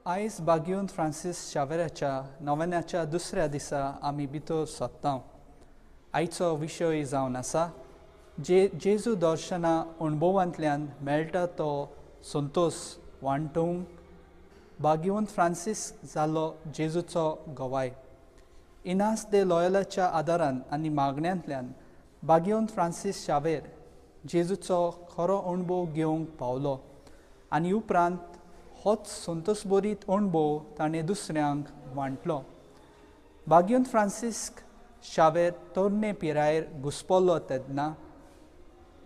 आयज बागीवन फ्रांसीस शावेराच्या नोवेनाच्या दुसऱ्या दिसा आमी भितर सोदता। आयचो विशय जावन आसा जेजू दर्शना अणभवांतल्यान मेळटा तो संतोश वांटूंक बागीवन फ्रांसीस जालो जेजूचो गवाय। इनास दे लॉयलाच्या आदारान आनी मागण्यांतल्यान बागीवन फ्रांसीस शावेर जेजूचो खरो अणभव घेवंक पावलो आनी उपरांत होच संतोशभरीत अणभव ताणें दुसऱ्यांक वांटलो। बागीवन फ्रांसीस शावेर तरणे पिरायेर घुस्पलो तेन्ना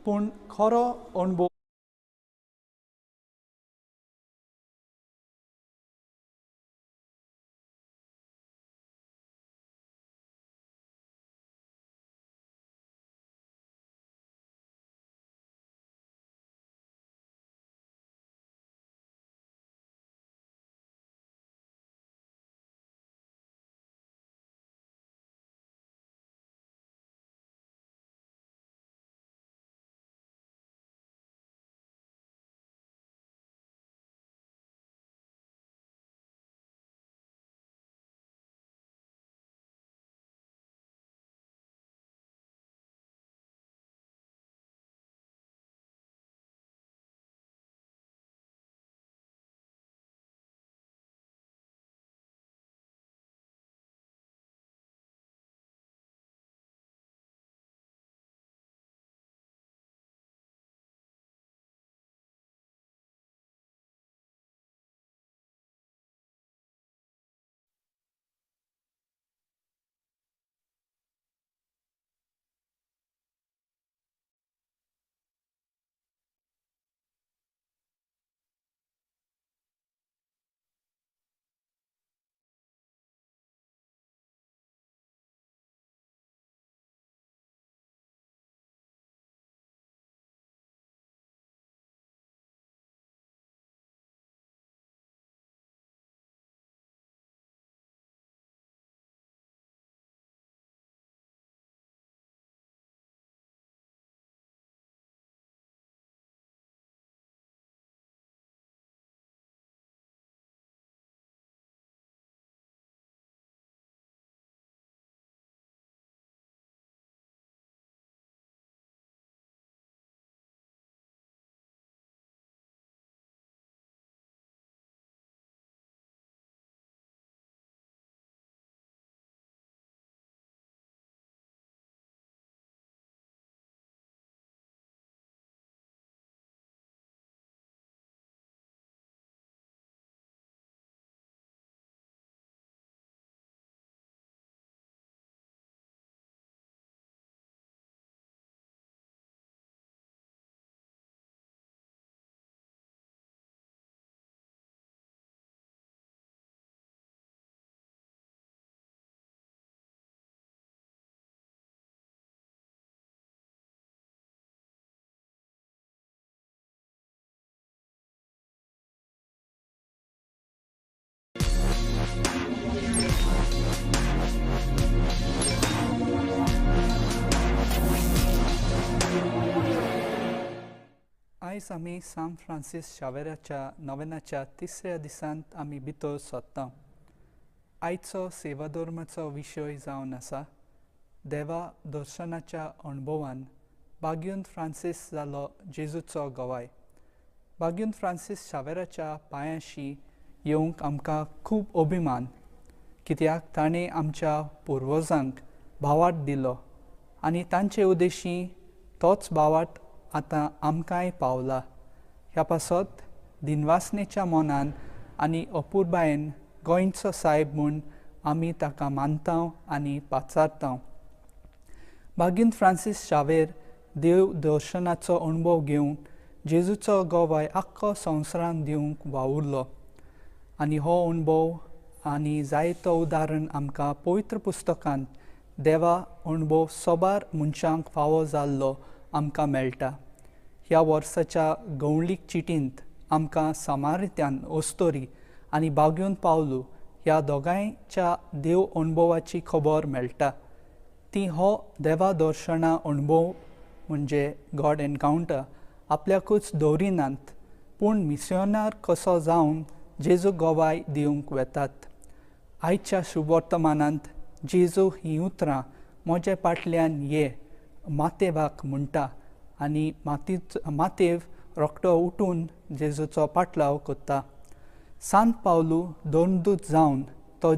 पूण खरो अणभव आयज आमी सान फ्रांसीस शावेराच्या नोवेनाच्या तिसऱ्या दिसांत आमी भितर सोदता। आयचो सेवाधर्माचो विशय जावन आसा देवा दर्शनाच्या अणभवान बागीवन फ्रांसीस जालो जेजूचो गवाय। बागीवन फ्रांसीस शावेराच्या पांयांशी येवंक आमकां खूब अभिमान, कित्याक ताणें आमच्या पुर्वजांक भावार्थ दिलो आनी तांचे उद्देशी तोच भावार्थ आतां आमकांय पावला। ह्या पासत दिनवासनेच्या मोनान आनी अपुरबायेन गोंयचो सायब म्हूण आमी ताका मानता आनी पाचारता। बागीवन फ्रांसीस शावेर देव दर्शनाचो अणभव घेवन जेजूचो गवाय आख्खो संवसारांत दिवंक वावुरलो आनी हो अणभव आनी जायतो उदाहरण आमकां पवित्र पुस्तकांत देवा अणभव सोबार मनशांक फावो जाल्लो आमकां मेळटा। ह्या वर्साच्या गवळीक चिटींत आमकां समारित्यान ओस्तोरी आनी बागीवन पावलू ह्या दोगांयच्या देव अणभवाची खबर मेळटा। ती हो देवा दर्शना अणभव म्हणजे गॉड एनकावंटर आपल्याकूच दवरिनात, पूण मिस्योनार कसो जावन जेजू गोवाय दिवंक वेतात. आयच्या शुभवर्तमानांत जेजू ही उतरां म्हजे फाटल्यान ये मातेवाक म्हणटा आनी मातेव रोखडो उठून जेजूचो पाटलाव करता. सांत पावलू दोनदूत जावन तो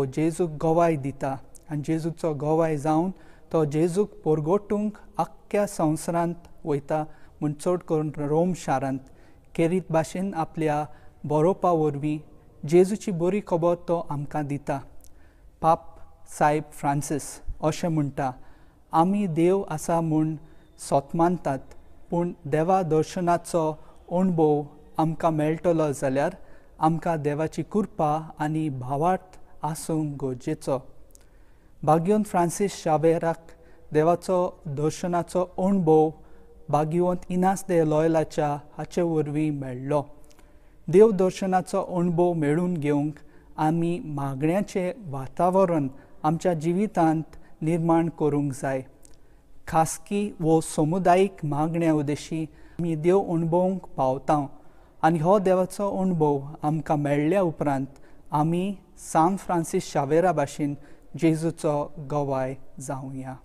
जेजूक गोवाय दिता आनी जेजूचो गोवाय जावन तो जेजूक पोरगोटूंक आख्ख्या संवसारांत वयता म्हूण चड करून रोम शारांत खेरीत भाशेन आपल्या बरोवपा वरवीं जेजूची बरी खबर तो आमकां दिता. पाप सायब फ्रांसीस अशें म्हणटा, आमी देव आसा म्हूण सोतमानतात, पूण देवा दर्शनाचो अणभव आमकां मेळटलो जाल्यार आमकां देवाची कृपा आनी भावार्थ आसूंक गरजेचो. भाग्यवंत फ्रांसीस शावेराक देवाचो दर्शनाचो अणभव भाग्यवंत इनास दे लॉयलाच्या हाचे वरवीं मेळ्ळो. देव दर्शनाचो अणभव मेळून घेवंक आमी मागण्याचें वातावरण आमच्या जिवितांत निर्माण करूंक जाय. खासगी वो समुदायीक मागण्या उदेशी आमी देव अणभवूंक पावता आनी हो देवाचो अणभव आमकां मेळ्ळ्या उपरांत आमी सांत फ्रांसीस शावेरा भाशेन जेजूचो गोवाय जावया.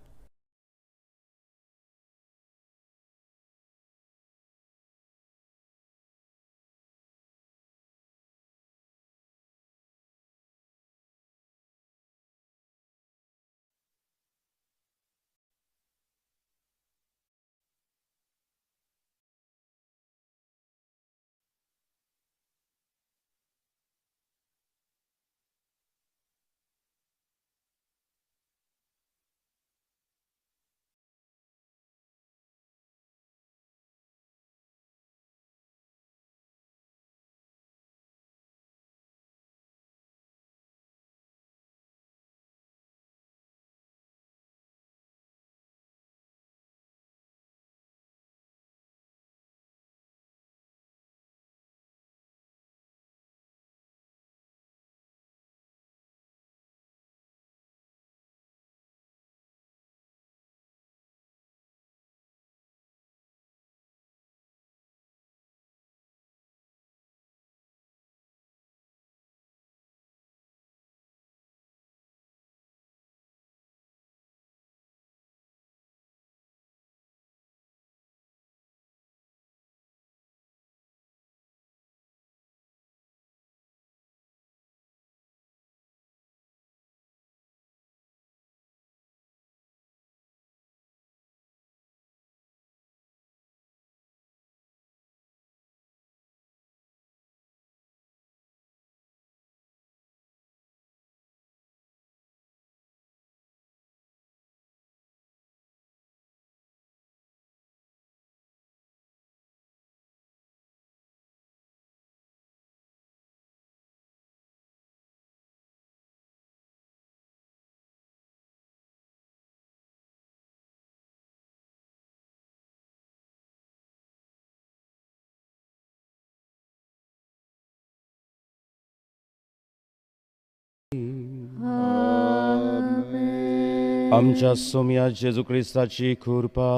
आमच्या सोम्या जेजू क्रिस्ताची कृपा,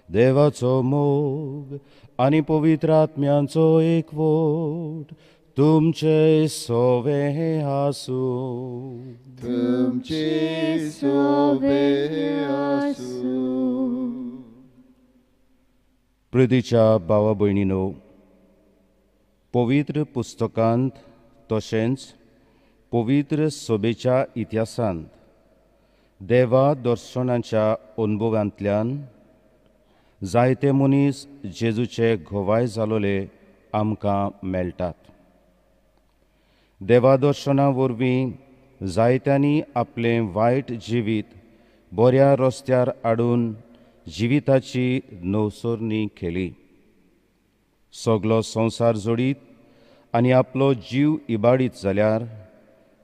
देवाचो मोग आनी पवित्र आत्म्यांचो एकवट तुमचे सोवे आसूं. तुमचे सोवे आसूं. प्रितीच्या भावा भयणीनो, पवित्र पुस्तकांत तशेंच पवित्र सोबेच्या इतिहासांत देवा दर्शनाच्या अनुभवांतल्यान जायते मनीस जेजूचे घोवाय जालोले आमकां मेळटात. देवा दर्शना वरवीं जायत्यांनी आपलें वायट जिवीत बऱ्या रस्त्यार हाडून जिविताची नवसरणी केली. सगलो संवसार जोडीत आनी आपलो जीव इबाडीत जाल्यार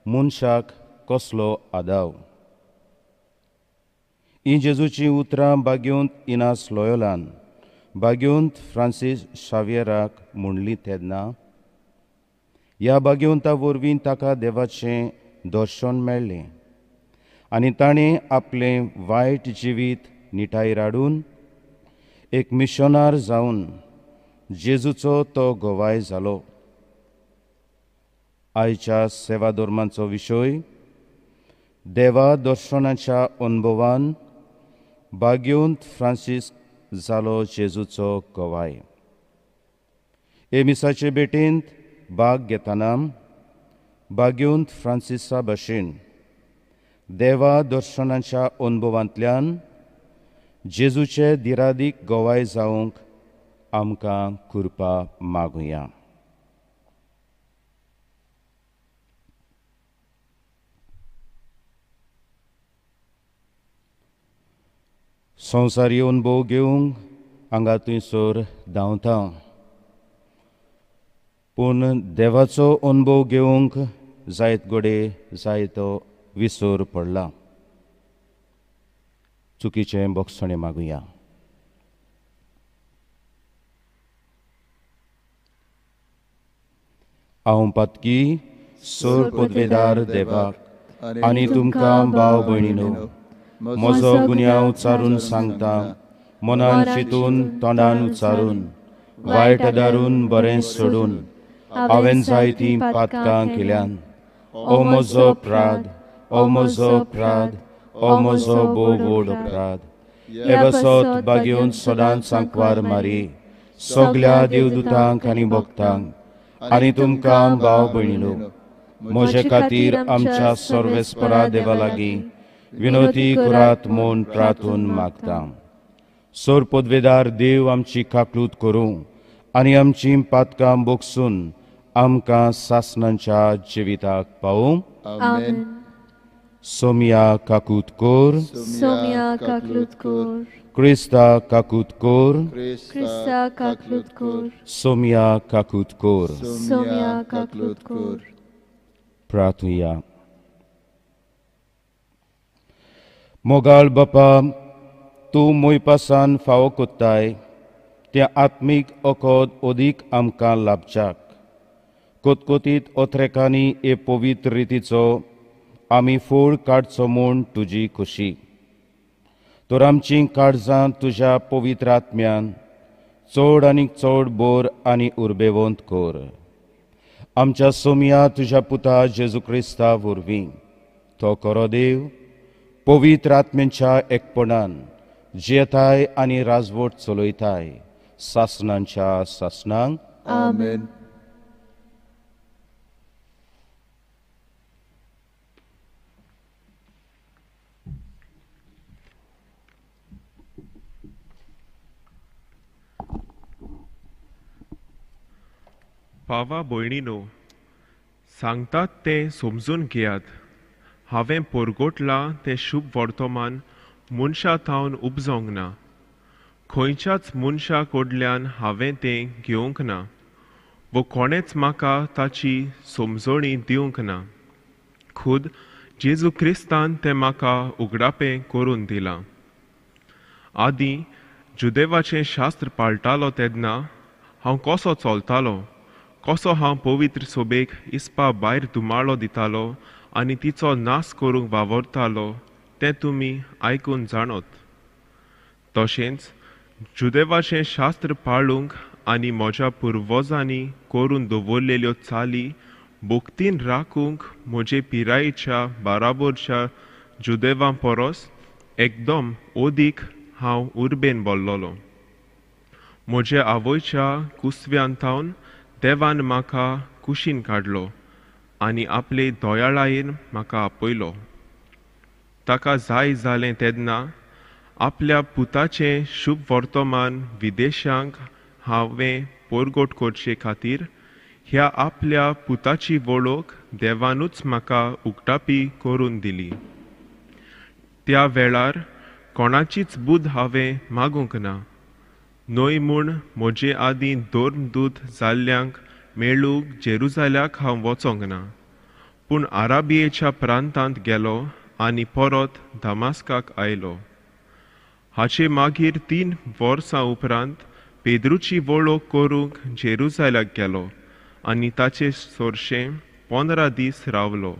मनशाक कसलो आदाव. ही जेजूची उतरां भाग्यवंत इनास लॉयोलान भाग्यवंत फ्रांसीस शावेराक म्हणली तेन्ना ह्या भाग्यवंता वरवीं ताका देवाचें दर्शन मेळ्ळें आनी ताणें आपलें वायट जिवीत निठायेर हाडून एक मिशनार जावन जेजूचो तो घोवाय जालो. आयच्या सेवा धर्मांचो विशय देवा दर्शनाच्या अनुभवान बाग्योंत फ्रांसीस जालो जेजूचो गवाय. हे मिसाचे भेटेंत भाग घेतना बाग्योंत फ्रांसिसा भाशेन देवा दर्शनाच्या अनुभवांतल्यान जेजूचे दिरादीक गवाय जावंक आमकां कृपा मागुया. संवसारी अनुभव घेवंक हांगा थंयसर धांवता, पूण देवाचो अनुभव घेवंक जायत घोडे जायतो विसर पडला. चुकीचें बोगसणें मागुया. हांव पातकी सोर पदवेदार देवाक आनी तुमकां भाव भयणीनो, म्हजो गुन्यांव उच्चारून सांगता, मनान चिंतून तोंडान उच्चारून वायट दारून बरें सोडून हांवें जायतीं पातकां केल्यान. ओ म्हजो अपराध, ओ म्हजो अपराध, ओ म्हजो भोव व्हड अपराध. हे बसत बागेवन सदांच सांकवार मारी सगल्या देवदूतांक आनी भक्तांक आनी तुमकां भाव भयणीनो, म्हजे खातीर आमच्या सर्वेस्परा देवा लागीं विनोती करात म्हूण प्रार्थून मागता. सोर पदवेदार देव आमची काकलूत करूं आनी आमचीं पातकां बोगसून आमकां सासणांच्या जिविताक पावूं. आमेन. सोमिया काकूत कोर, सोमिया काकलूत कोर, क्रिस्ता काकूत कोर, क्रिस्ता काकलूत कोर, सोमिया काकूत कोर. सोमिया काकलूत कोर. प्रार्थुया. मोगाळ बापा, तूं मोयपासान फावो कोत्ताय त्या आत्मीक अकोद ओदीक आमकां लाभच्याक कोतकोतीत ओत्रेकांनी हे पवित्र रितीचो आमी फोड काडचो म्हूण तुजी खोशी. तर आमचीं काळजां तुज्या पवित्र आत्म्यान चड आनीक चड बोर आनी उर्बेवंत कोर. आमच्या सोमिया तुज्या पुता जेजू क्रिस्ता वरवीं तो खरो देव पवित्र आत्म्यांच्या एकपणान जियेताय आनी राजवट चलयताय सासणांच्या सासणांक. आमेन. भावा भयणीनो, सांगतात तें समजून घेयात. हांवें पोरगोटलां तें शुभ वर्तमान मनशा थावन उपजोंक ना. खंयच्याच मनशा कडल्यान हांवें तें घेवंक ना, वो कोणेच म्हाका ताची समजणी दिवंक ना. खुद जेजू क्रिस्तान तें म्हाका उगडापें करून दिलां. आदीं जुदेवाचें शास्त्र पाळटालो तेन्ना हांव कसो चलतालो, कसो हांव पवित्र सोबेक इस्पा भायर धुमाळो दितालो आनी तिचो नास करूंक वावरतालो तें तुमी आयकून जाणोत. तशेंच जुदेवाचें शास्त्र पाळूंक आनी म्हज्या पुर्वजांनी करून दवरलेल्यो चाली भोक्तीन राखूंक म्हजे पिरायेच्या बाराबरच्या जुदेवां परस एकदम ओदीक हांव उर्बेन बोल्लोलो. म्हज्या आवयच्या कुसव्यांतावन देवान म्हाका कुशीन काडलो आनी आपले दोयाळायेन म्हाका आपयलो. ताका जाय जालें तेन्ना आपल्या पुताचें शुभ वर्तमान विदेशांक हांवें पोरगोट करचे खातीर ह्या आपल्या पुताची वळख देवानूच म्हाका उक्तापी करून दिली. त्या वेळार कोणाचीच बूद हांवें मागूंक ना. न्हय म्हूण म्हजे आदीं धर्मदूत जाल्ल्यांक मेळूंक जेरुजाल्याक हांव वचोंक ना, पूण आराबियेच्या प्रांतांत गेलो आनी परत दमास्काक आयलो. हाचे मागीर 3 वर्सां उपरांत पेद्रूची वळख करूंक जेरुजाल्याक गेलो आनी ताचे चडशे 15 दीस रावलो.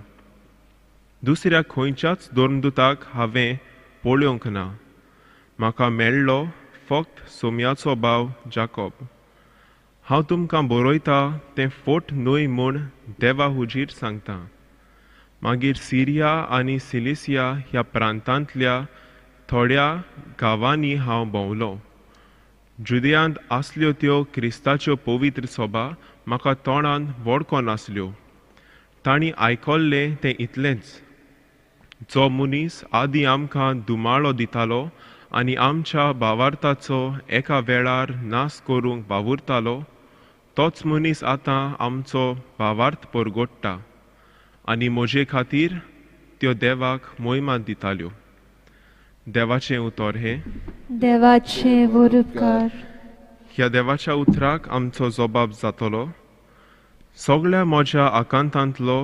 दुसऱ्या खंयच्याच धर्मदुताक हांवें पळोवंक ना. म्हाका मेळ्ळो फक्त सोम्याचो भाव जाकोब. हांव तुमकां बरयता तें फोट न्हय म्हूण देवा हुजीर सांगता. मागीर सिरिया आनी सिलिसिया ह्या प्रांतांतल्या थोड्या गांवांनी हांव भोंवलो. जुदेयांत आसल्यो त्यो क्रिस्ताच्यो पवित्र सभा म्हाका तोंडान वळखो नासल्यो. तांणी आयकल्लें तें इतलेंच, जो मनीस आदी आमकां दुमाळो दितालो आनी आमच्या भावार्थाचो एका वेळार नाश करूंक वावुरतालो, तोच मनीस आतां आमचो भावार्थ परगोडटा आनी म्हजे खातीर त्यो देवाक मोहिमा दिताल्यो. देवाचें उतर हे. देवाचे वरपकार. ह्या देवाच्या उतराक आमचो जबाब जातलो. सगळ्या म्हज्या आकांतांतलो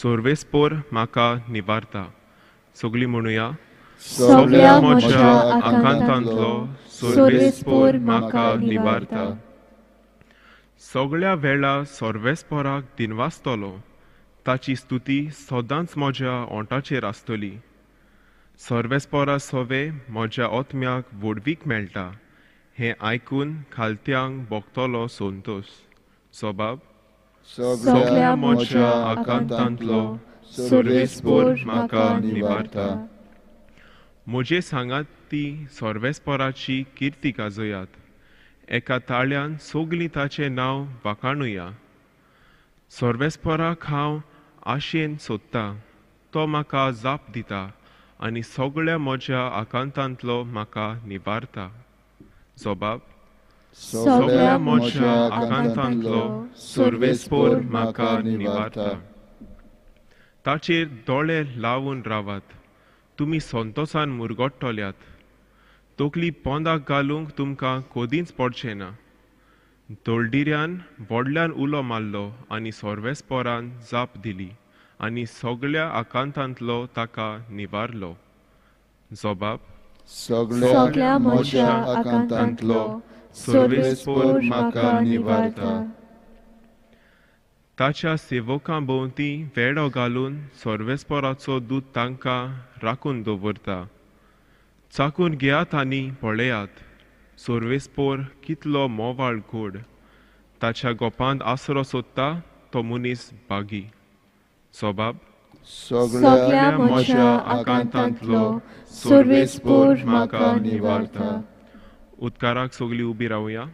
सर्वेस्पोर म्हाका निबारता. सगळीं म्हणुया. सगळ्या म्हज्या म्हज्या आकांतांतलो सर्वेस्पोर म्हाका निबारता. सगळ्या वेळा सर्वेस्पोराक दिनवासतलो. ताची स्तुती सदांच म्हज्या ओंठाचेर आसतली. सर्वेस्पोरा सवे म्हज्या ओतम्याक वडवीक मेळटा हें आयकून खालत्यांक भोगतलो संतोश. जबाब. सगळ्या म्हज्या आकांतांतलो सर्वेस्पोर म्हाका निबारता. म्हजे सांगाती सर्वेस्पोराची किर्ती गाजयात. एका ताळ्यान सगळीं ताचें नांव वाखाणुया. सर्वेस्पोराक हांव आशेन सोदतां. तो म्हाका जाप दिता आनी सगळ्या म्हज्या आकांतांतलो म्हाका निबारता. जबाब. सगळ्या म्हज्या आकांतांतलो सर्वेस्पोर म्हाका निबारता. ताचेर दोळे लावून रावात. तुमी संतोषान मुरगोडटल्यात. तकली पोंदाक घालूंक तुमकां कोदींच पडचें ना. दोळडिऱ्यान व्हडल्यान उलो मारलो आनी सर्वेस्पोरान जाप दिली आनी सगळ्या आकांतांतलो ताका निबारलो. जबाब. सगळ्या म्हज्या आकांतांतलो सर्वेस्पोर म्हाका निबारता. ताच्या सेवकां भोंवती वेडो घालून सर्वेस्पोराचो दूत तांकां राखून दवरता. चाकून घेयात आनी पळयात. सर्वेस्पोर कितलो मोवाळ घोड. ताच्या गोपांत आसरो सोदता तो मनीस बागी. जबाब. सगळ्या म्हज्या आकांतांतलो सर्वेस्पोर म्हाका निबारता. उदकाराक सगळीं उबी रावया.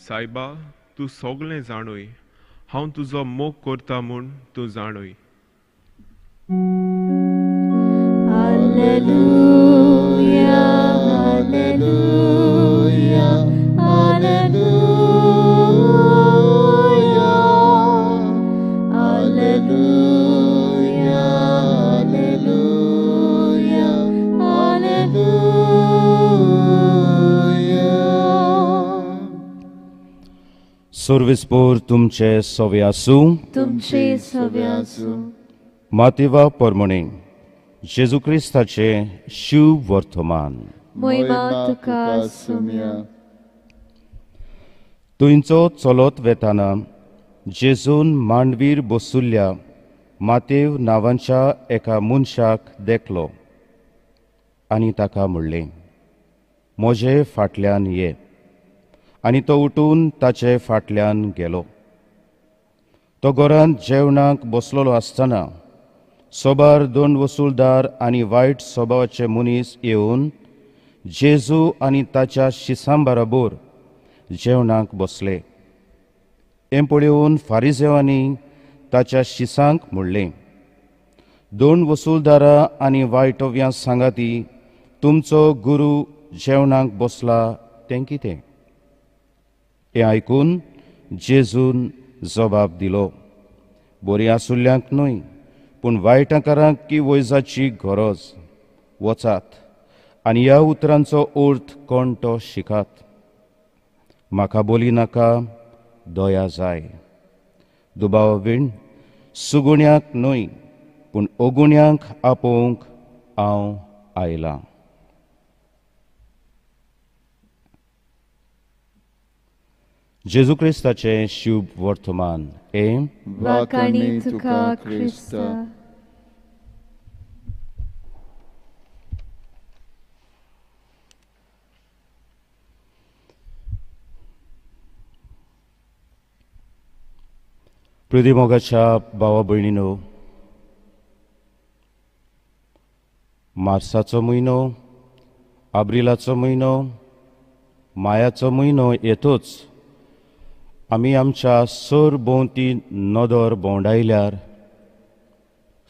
सायबा, तूं सगळें जाणय. हांव तुजो मोग करता म्हूण तूं जाणय. Alleluia, Alleluia, Alleluia, Alleluia, Alleluia, Alleluia. सर्वेस्पोर तुमचे सवे आसूं. तुमचे सवे आसूं. मातेवा परमणे जेजू क्रिस्ताचे शिव वर्तमान. मोहिमा तुका सुम्या. तुंचो चलत वेताना जेजून मांडवीर बसुल्ल्या मातेव नांवांच्या एका मनशाक देखलो आनी ताका म्हणलें, म्हजे फाटल्यान ये. आनी तो उठून ताचे फाटल्यान गेलो. तो घरांत जेवणाक बसलोलो आसतना सोबार 2 वसूलदार आनी वायट स्वभावाचे मनीस येवन जेजू आनी ताच्या शिसां बरोबर जेवणाक बसले. हें पळोवन फारिसेवांनी ताच्या शिसांक म्हणलें, 2 वसूलदारां आनी वायटव्यां सांगाती तुमचो गुरू जेवणाक बसला तें कितें? हें आयकून जेजून जबाब दिलो, बरी आसुल्ल्यांक न्हय पूण वायटाकारांक की वैजाची गरज. वचात आनी ह्या उतरांचो अर्थ कोण तो शिकात. म्हाका बोली नाका, दया जाय. दुबाव विण सुगुण्याक न्हय पूण अगुण्याक आपोवंक हांव आयलां. जेजू क्रिस्ताचें शुभ वर्तमान. वाकाणी तुका क्रिस्ता. प्रिदिमोगाच्या भावा भयणीनो, मार्साचो म्हयनो, आब्रिलाचो म्हयनो, मायाचो म्हयनो येतोच आमी आमच्या सर भोंवती नदर भोंवडायल्यार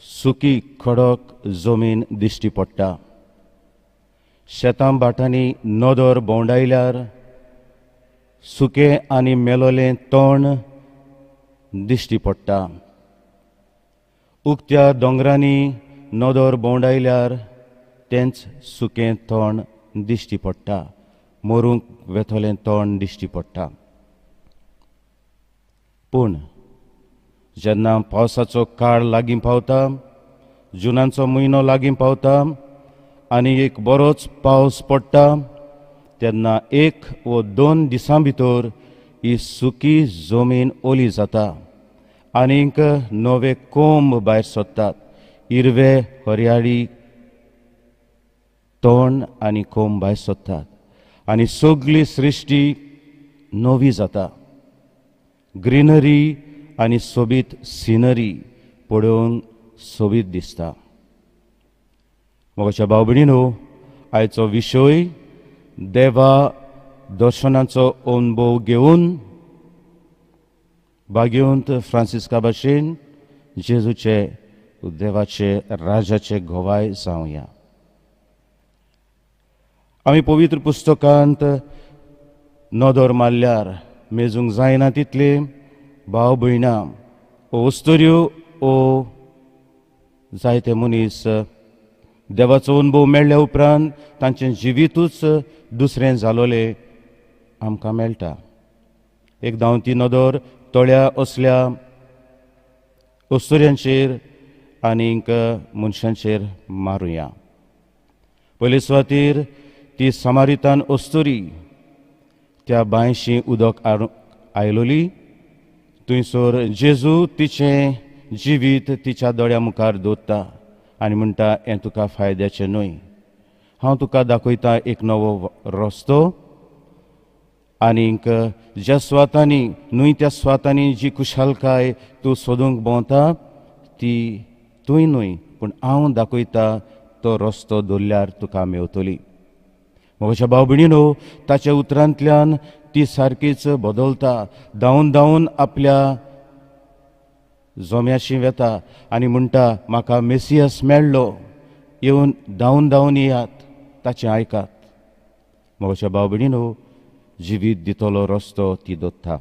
सुकी खडक जमीन दिश्टी पडटा. शेतां भाटांनी नदर भोंवडायल्यार सुकें आनी मेलोलें तण दिश्टी पडटा. उक्त्या दोंगरांनी नदर भोंवडायल्यार तेंच सुकें तण दिश्टी पडटा, मरूंक वेथोलें तण दिश्टी पडटा. पूण जेन्ना पावसाचो काळ लागीं पावता, जुनाचो म्हयनो लागीं पावता आनी एक बरोच पावस पडटा, तेन्ना 1 वा 2 दिसां भितर ही सुकी जमीन ओली जाता आनीक नवे कोंब भायर सरतात. हिरवे हरयाळी तण आनी कोंब भायर सरतात आनी सगळी सृश्टी नवी जाता. ग्रीनरी आनी सोबीत सिनरी पळोवंक सोबीत दिसता. म्हज्या भाव भयणीनो, आयचो विशय देवा दर्शनाचो अनुभव घेवन भाग्यवंत फ्रांसिस्का भाशेन जेजूचे देवाचे राजाचे घोवाय जावया. आमी पवित्र पुस्तकांत नदर मारल्यार मेजूंक जायना तितले भाव भयणां वस्तुऱ्यो ओ जायते मनीस देवाचो अनुभव मेळ्ळ्या उपरांत तांचें जिवीतूच दुसरें जालोलें आमकां मेळटा. एक धांवती नदर तळ्या असल्या वस्तुऱ्यांचेर आनीक मनशांचेर मारुया. पयले सुवातेर ती समारितान अस्तुरी त्या बांयशी उदक आयलोली. थंयसर जेजू तिचें जिवीत तिच्या दोळ्या मुखार दवरता आनी म्हणटा, हें तुका फायद्याचें न्हय. हांव तुका दाखयता एक नवो रस्तो. आनीक ज्या सुवातांनी न्हय त्या सुवातांनी जी खुशालकाय तूं सोदूंक भोंवता ती तुंय न्हय पूण हांव दाखयता तो रस्तो दवरल्यार तुका मेवतली. म्हज्या भाव भयणीनो, ताच्या उतरांतल्यान ती सारकीच बदलता. धांवन धांवन आपल्या जोम्याशी वेता आनी म्हणटा, म्हाका मेसियस मेळ्ळो, येवन धांवन धांवन येयात, ताचें आयकात. म्हज्या भाव भयणीनो, जिवीत दितलो रस्तो ती दोत्ता.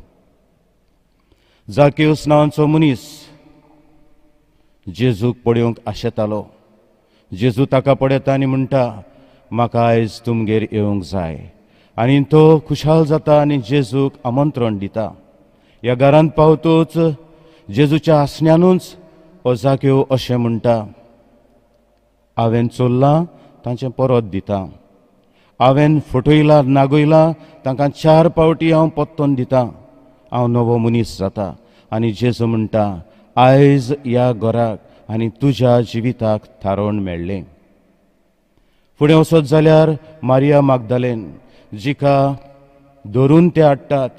जाकेउस नांवाचो मनीस जेजूक पळोवंक आशेतालो. जेजू ताका पळयता आनी म्हणटा, म्हाका आयज तुमगेर येवंक जाय. आनी तो खुशाल जाता आनी जेजूक आमंत्रण दिता. ह्या घरांत पावतूच जेजूच्या आसण्यानूच हो जाकेव अशें म्हणटा, हांवें चोरलां तांचें परत दिता. हांवें फटयलां नागयलां तांकां 4 पावटी हांव पत्तोन दितां. हांव नवो मनीस जाता. आनी जेजू म्हणटा, आयज ह्या घराक आनी तुज्या जिविताक थारोवण मेळ्ळें. फुडें वचत जाल्यार मारिया मागदालेन, जिका धरून ते हाडटात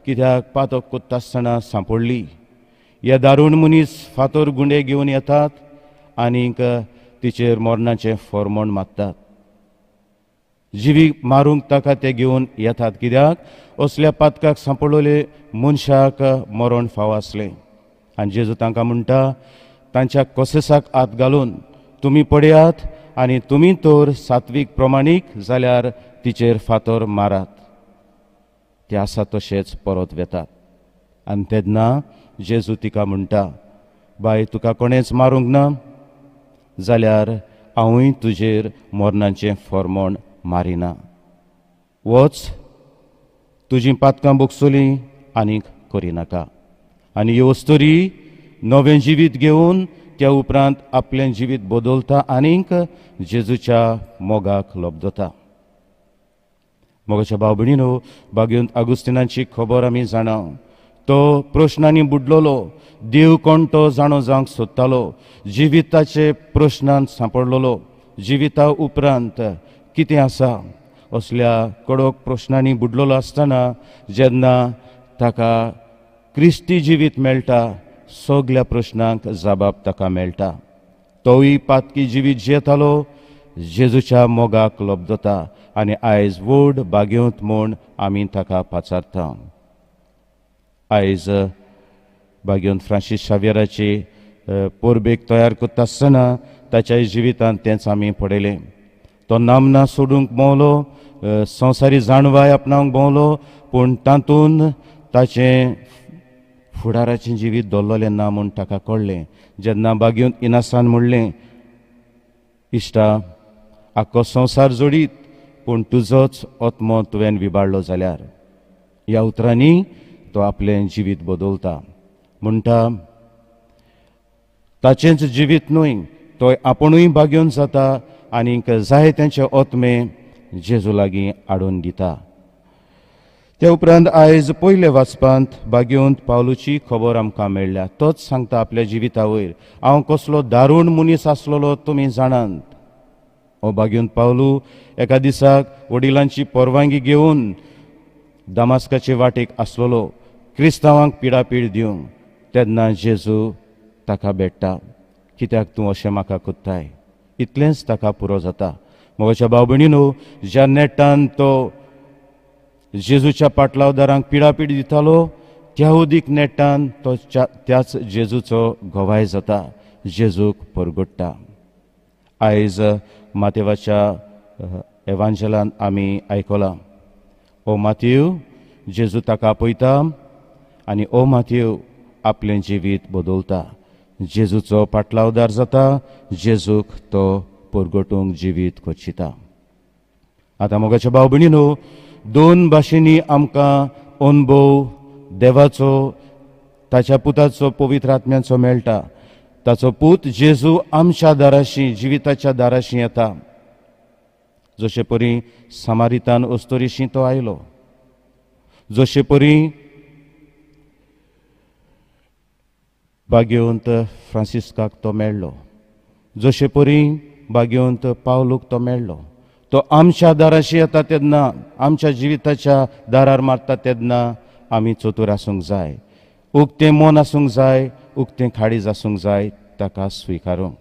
कित्याक पातक कोत्ता आसतना सांपडली. हे दारूण मनीस फातर गुंडे घेवन येतात आनीक तिचेर मरणाचें फर्मोण मारतात. जिवीक मारूंक ताका ते घेवन येतात कित्याक असल्या पातकाक सांपडलोले मनशाक मरण फाव आसलें. आनी जेजू तांकां म्हणटा, तांच्या कोसेसाक हात घालून तुमी पळयात आनी तुमी तर सात्वीक प्रमाणीक जाल्यार तिचेर फातर मारात. ते आसा तशेंच परत वेतात. आनी तेन्ना जेजू तिका म्हणटा, बाय, तुका कोणेंच मारूंक ना जाल्यार हांवूय तुजेर मोरणाचें फोर्मोण मारिना. वच, तुजीं पातकां बोगसोलीं आनीक करिनाका. आनी येवच तरी नवें जिवीत घेवन त्या उपरांत आपलें जिवीत बदलता आनीक जेजूच्या मोगाक लोबदता. मोगाच्या भाव भयणीनो, भाग्यवंत आगुस्तिनाची खबर आमी जाणाव. तो प्रश्नांनी बुडलोलो, देव कोण तो जाणो जावंक सोदतालो, जिविताचे प्रश्नांत सांपडलोलो. जिविता उपरांत कितें आसा असल्या कडक प्रश्नांनी बुडलोलो आसतना जेन्ना ताका क्रिस्ती जिवीत मेळटा, सगल्या प्रश्नांक जबाब ताका मेळटा. तोय पातकी जिवीत जियेतालो, जेजूच्या मोगाक लोबदता आनी आयज व्हड भाग्यवंत म्हूण आमी ताका पाचारता. आयज भाग्यवंत फ्रांसीस शावेराची पोरबेक तयार करता आसतना ताच्या जिवितांत तेंच आमी पळयलें. तो नामना सोडूंक भोंवलो, संवसारी जाणवाय आपणावंक भोंवलो, पूण तातूंत ताचें फुडाराचें जिवीत दवरलेलें ना म्हूण ताका कळ्ळें. जेन्ना भाग्यवंत इनासान म्हणलें, इश्टा, आख्खो संवसार जोडीत पूण तुजोच आत्मो तुवें विबाडलो जाल्यार, ह्या उतरांनी तो आपलें जिवीत बदलता. म्हणटा ताचेंच जिवीत न्हय, तो आपुणूय भाग्यवंत जाता आनीक जाय तेंचे आत्मे जेजू लागीं हाडून दिता. त्या उपरांत आयज पयले वाचपांत भाग्यवंत पावलूची खबर आमकां मेळ्ळ्या. तोच सांगता आपल्या जिविता वयर, हांव कसलो दारूण मनीस आसलोलो तुमी जाणात. हो भाग्यवंत पावलू एका दिसाक वडिलांची परवानगी घेवन दामास्काचे वाटेक आसलोलो, क्रिस्तांवांक पिडापीड दिवंक. तेन्ना जेजू ताका भेट्टा. कित्याक तूं अशें म्हाका कोत्ताय? इतलेंच ताका पुरो जाता. मोगाच्या भाव भयणीनो, ज्या नेटान तो जेजूच्या पाटलावदारांक पिडापीड दितालो, त्या उदीक नेटान तो त्याच जेजूचो घोवाय जाता, जेजूक परगट्टा. आयज मातेवाच्या एवांजलांत आमी आयकलां, ओ मातयेव, जेजू ताका आपयता आनी ओ मातयेव आपलें जिवीत बदलता. जेजूचो पाटलावदार जाता, जेजूक तो परगटूंक जिवीत कोचिता. आतां मोगाच्या भाव भयणीनो, दोन भाशेनी आमकां अनुभव देवाचो, ताच्या पुताचो, पवित्र आत्म्याचो मेळटा. ताचो पूत जेजू आमच्या दाराशी, जिविताच्या दाराशी येता. जशे परी सामारितान अस्तोरीशी तो आयलो, जशे परी भाग्यवंत फ्रांसिस्काक तो मेळ्ळो, जशे परी भाग्यवंत पावलूक तो मेळ्ळो. तो आमच्या दाराशी येता तेन्ना, आमच्या जिविताच्या दारार मारता तेन्ना आमी चतूर आसूंक जाय. उक्तें मन आसूंक जाय, उक्तें खाडीज आसूंक जाय ताका स्विकारूंक.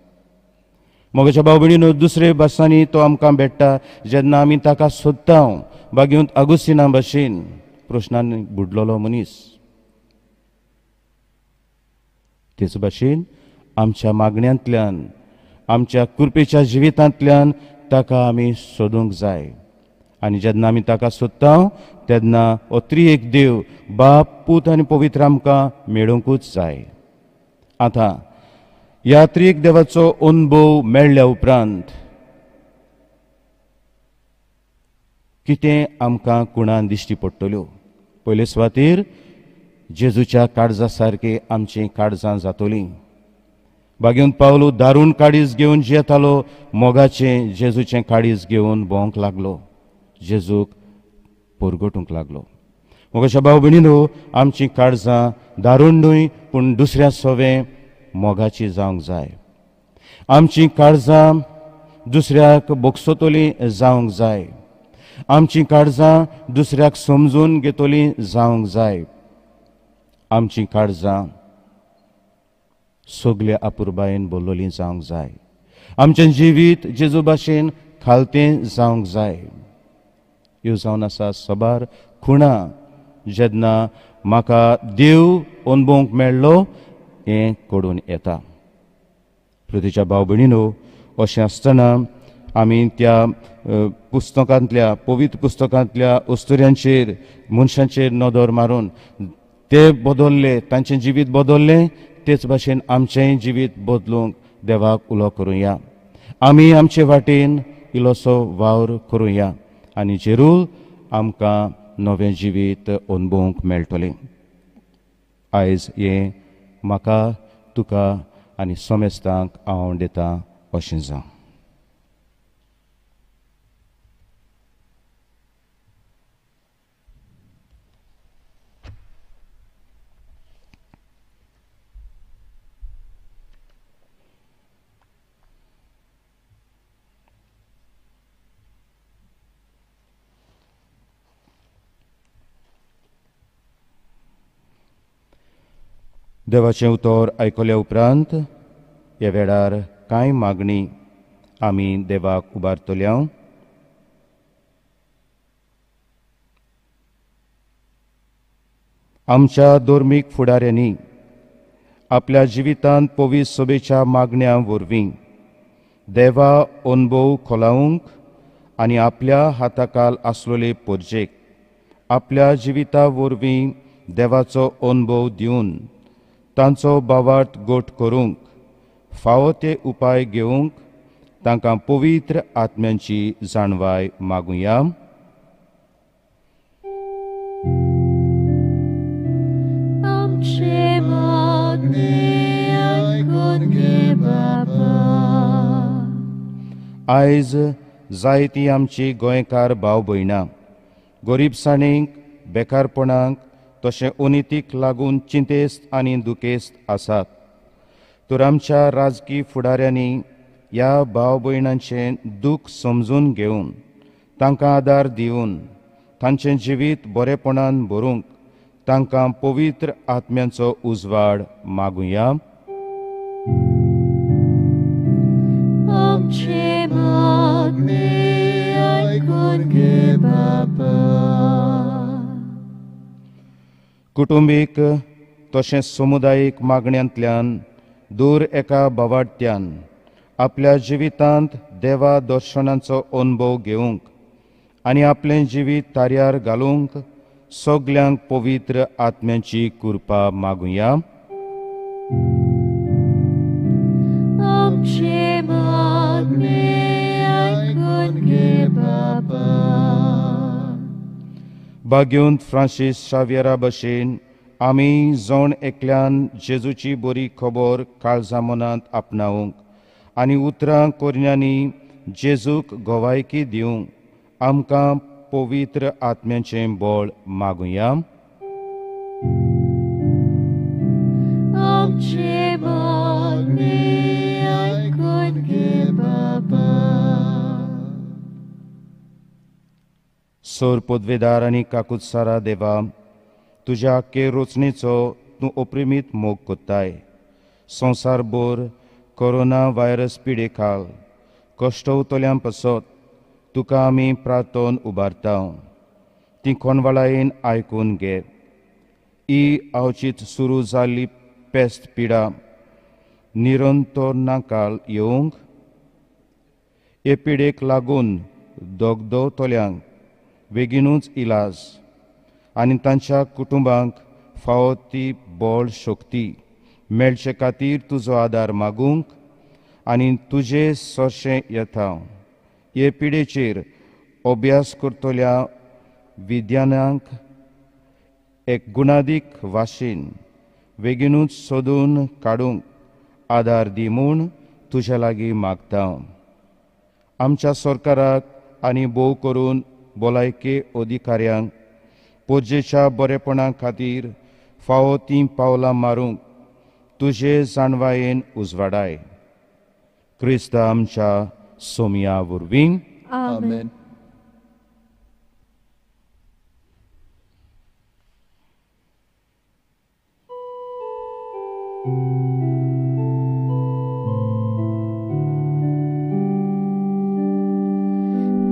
मोगाच्या भाव भयणीनो, दुसरे भासांनी तो आमकां भेट्टा जेन्ना आमी ताका सोदता. भाग्यवंत आगुस्तिना भाशेन प्रश्नांनी बुडलोलो मनीस, तेच भाशेन आमच्या मागण्यांतल्यान, आमच्या कृपेच्या जिवितांतल्यान ताका आमी सोदूंक जाय. आनी जेन्ना आमी ताका सोदता तेन्ना हो त्रिएक देव, बाप, पूत आनी पवित्र आमकां मेळोवंकूच जाय. आतां ह्या त्रिएक देवाचो अनुभव मेळ्ळ्या उपरांत कितें आमकां कुणान दिश्टी पडटल्यो? पयले सुवातेर जेजूच्या काळजा सारकी आमची काळजां जातलीं. भाग्यवंत पावलू दारूण काळीज घेवन जियेतालो, मोगाचें जेजूचें काळीज घेवन भोंवंक लागलो, जेजूक परगटूंक लागलो. मोगाच्या भाव भयणीनो, आमची काळजां दारूण न्हय पूण दुसऱ्या सवें मोगाची जावंक जाय. आमची काळजां दुसऱ्याक बोगसोतलीं जावंक जाय. आमची काळजां दुसऱ्याक समजून घेतलीं जावंक जाय. आमची काळजां सगल्या अपुरबायेन बोल्लोलीं जावंक जाय. आमचें जिवीत जेजू भाशेन खालतें जावंक जाय. ह्यो जावन आसा सोबार खुणा जेन्ना म्हाका देव अणभवूंक मेळ्ळो हें कळून येता. पृथ्वीच्या भाव भयणीनो, अशें आसतना आमी त्या पुस्तकांतल्या, पवित्र पुस्तकांतल्या अस्तुऱ्यांचेर, मनशांचेर नदर मारून ते बदलले, तांचें जिवीत बदललें, तेच भाशेन आमचेंय जिवीत बदलूंक देवाक उलो करुया. आमी आमचे वाटेन इल्लोसो वावर करुया आनी जरूर आमकां नवें जिवीत अनुभवूंक मेळटलें. आयज हें म्हाका तुका आनी समेस्तांक हांव दितां अशें जावं. देवाचें उतर आयकल्या उपरांत ह्या वेळार कांय मागणी आमी देवाक उबारतल्या. आमच्या धर्मीक फुडाऱ्यांनी आपल्या जिवितांत पवित्र सभेच्या मागण्यां वरवीं देवा अनुभव खोलावंक आनी आपल्या हाताखाल आसलेले पोरजेक आपल्या जिविता वरवीं देवाचो अनुभव दिवन तांचो भावार्थ गोट करूंक फावो ते उपाय घेवंक तांकां पवित्र आत्म्यांची जाणवाय मागुया. आमचे मागणे आयकून घे बाबा. आयज जायतीं आमची गोंयकार भाव भयणां गरीबसाणीक बेकारपणाक तशें अनितीक लागून चिंतेस्त आनी दुखेस्त आसात. तर आमच्या राजकीय फुडाऱ्यांनी ह्या भाव भयणांचें दूख समजून घेवन तांकां आदार दिवन तांचें जिवीत बरेपणान भरूंक तांकां पवित्र आत्म्यांचो उजवाड मागुया. आमचे मागणे आयकून घे बाबा. कुटुंबीक तशेंच समुदायीक मागण्यांतल्यान दूर एका भावार्थ्यान आपल्या जिवितांत देवा दर्शनांचो अनुभव घेवंक आनी आपलें जिवीत तार्यार घालूंक सगल्यांक पवित्र आत्म्यांची कृपा मागुया. आमचे मागणे आयकून घे बाबा. भाग्योंत फ्रांसीस शावियरा भशेन आमी जावन एकल्यान जेजूची बरी खबर काळजा मनांत आपणावंक आनी उतरां कोरण्यांनी जेजूक गोवायकी दिवंक आमकां पवित्र आत्म्याचें बळ मागुया. आमचे मागणे आयकून घे बाबा. सोर पदवेदार आनी काकुत्सारा देवा, तुज्या आख्खे रचणेचो तूं अप्रिमीत मोग कोत्ताय. संवसारभर कोरोना व्हायरस पिडे खाल कश्टवतल्यां पासत तुका आमी प्रार्थन उबारता. ती कोणवाळायेन आयकून घे. ही अवचीत सुरू जाल्ली पेस्त पिडा निरंतर नाकाल येवंक हे पिडेक लागून दोगदवतल्यांक बेगीनूच इलाज आनी तांच्या कुटुंबांक फावो ती बळ शक्ती मेळचे खातीर तुजो आदार मागूंक आनी तुजे सोशें येता. हे पिडेचेर अभ्यास करतल्या विद्यानांक एक गुणादीक वाशीन बेगीनूच सोदून काडूंक आदार दी म्हूण तुज्या लागीं मागता. आमच्या सरकाराक आनी भोव करून भलायके अधिकाऱ्यांक पोरजेच्या बरेपणा खातीर फावो तीं पावलां मारूंक तुजे जाणवायेन उजवाडाय. क्रिस्ता आमच्या सोमया वरवीं. आमेन.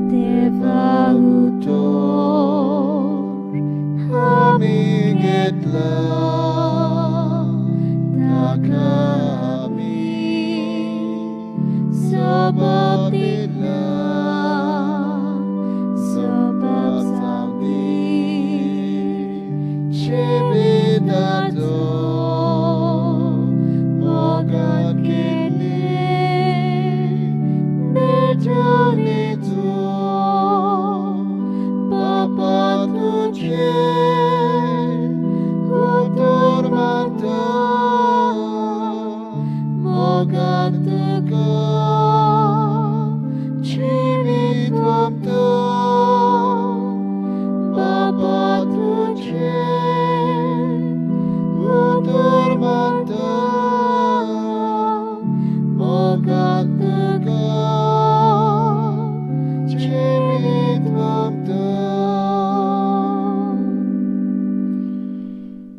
देवा उतर आमी घेतला ताका आमी सबब दिला सबब सावदी जिविताचो मोगान केले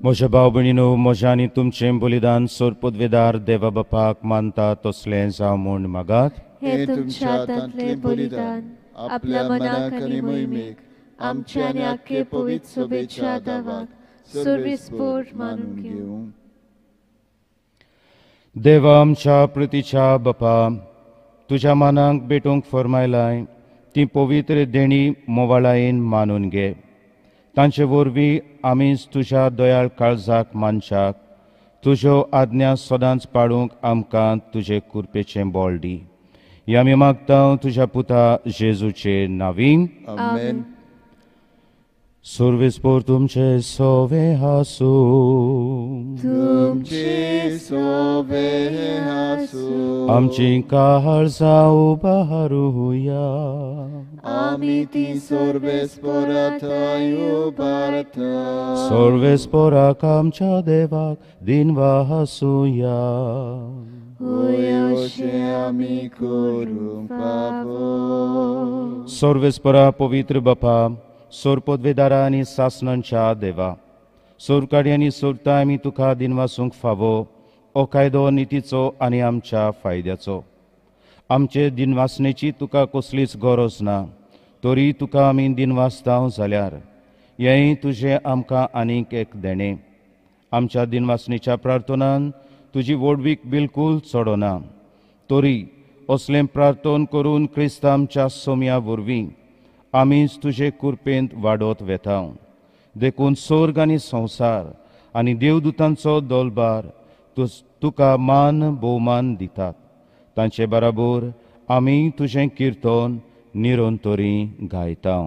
म्हज्या भाव भयणीनो, म्हजें आनी तुमचें बलिदान सोर पदवेदार देवा बापाक मानता तसलें जावं म्हूण मागात. हे तुमच्या हातांतले बलिदान आपल्या मनाक आनी मोहिमेक आमचे आनी आख्खे पवित्र सभेच्या दावाक सर्वेस्पोर मानून घेवं. देवा आमच्या प्रितीच्या बापा, तुज्या मानाक भेटूंक फरमायलाय ती पवित्र देणी मोवाळायेन मानून घे. तांचे वरवीं आमीच तुज्या दयाळ काळजाक मानशाक तुज्यो आज्ञा सदांच पाळूंक आमकां तुजे कृपेचें बळ दी. हे आमी मागता तुज्या पुता जेजूचे नांवीं. आमेन. सर्वेस्पोर तुमचे सोवे हासूं, तुमचे सोबे हासूं, आमची काळजां उबारूया. आमी ती सर्वेस्पोरांतय उबारता. सर्वेस्पोराक आमच्या देवाक दिनवा हासूया. अशें आमी करूंक पावो. सर्वेस्परा पवित्र बापा, सोर पदवेदारा आनी सासणांच्या देवा, सोरकाडी आनी सोरता आमी तुका दिनवासूंक फावो हो कायदो नितीचो आनी आमच्या फायद्याचो. आमचे दिनवासणेची तुका कसलीच गरज ना, तरी तुका आमी दिनवासताव जाल्यार हेंय तुजें आमकां आनीक एक देणें. आमच्या दिनवासणेच्या प्रार्थनान तुजी वडवीक बिलकूल चडना, तरी असलें प्रार्थन करून क्रिस्तांच्या सोम्या वरवीं आमीच तुजे कृपेंत वाडत वेता. देखून स्वर्ग आनी संवसार आनी देवदूतांचो दोलबार तुका मान भोवमान दितात. तांचे बराबर आमी तुजें किर्तन निरंतरी गायता.